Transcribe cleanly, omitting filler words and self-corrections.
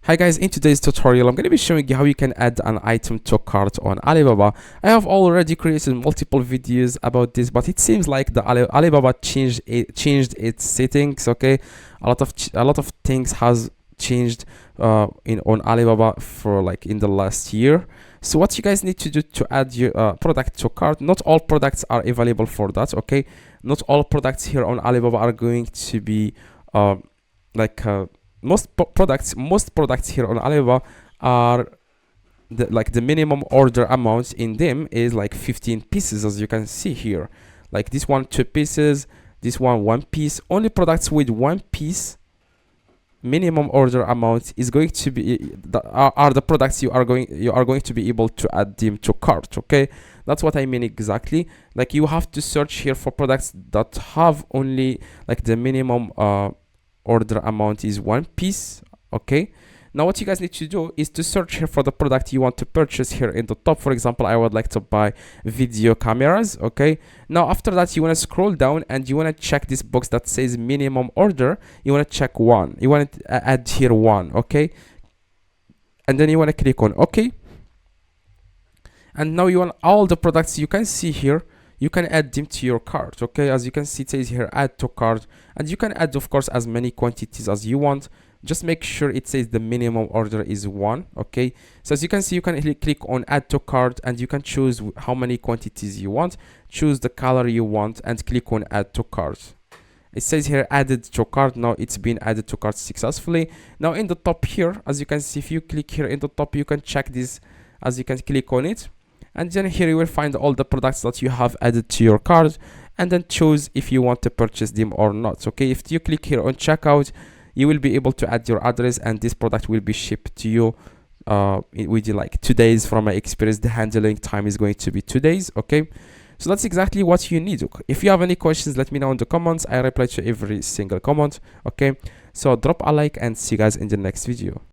Hi guys, in today's tutorial I'm going to be showing you how you can add an item to cart on Alibaba. I have already created multiple videos about this, but it seems like the Alibaba changed its settings. Okay, a lot of things has changed in on Alibaba for like in the last year. So what you guys need to do to add your product to cart, not all products are available for that. Okay, not all products here on Alibaba are going to be like most products here on Alibaba are the minimum order amount in them is like 15 pieces, as you can see here. Like this one 2 pieces, this one piece. Only products with 1 piece minimum order amount is going to be are the products you are going to be able to add them to cart. Okay, that's what I mean exactly. Like you have to search here for products that have only like the minimum order amount is 1 piece. Okay, now what you guys need to do is to search here for the product you want to purchase here in the top. For example, I would like to buy video cameras. Okay, now after that you want to scroll down and you want to check this box that says minimum order. You want to check 1, you want to add here 1. Okay, and then you want to click on OK, and now you want all the products you can see here, you can add them to your cart. Okay, as you can see it says here add to cart, and you can add of course as many quantities as you want. Just make sure it says the minimum order is 1. Okay, so as you can see you can click on add to cart and you can choose how many quantities you want, choose the color you want, and click on add to cart. It says here added to cart. Now it's been added to cart successfully. Now in the top here, as you can see, if you click here in the top, you can check this, as you can click on it, and then here you will find all the products that you have added to your cart, and then choose if you want to purchase them or not. Okay, if you click here on checkout, you will be able to add your address and this product will be shipped to you within like 2 days. From my experience, the handling time is going to be 2 days. Okay, so that's exactly what you need. If you have any questions, let me know in the comments. I reply to every single comment. Okay, so drop a like and see you guys in the next video.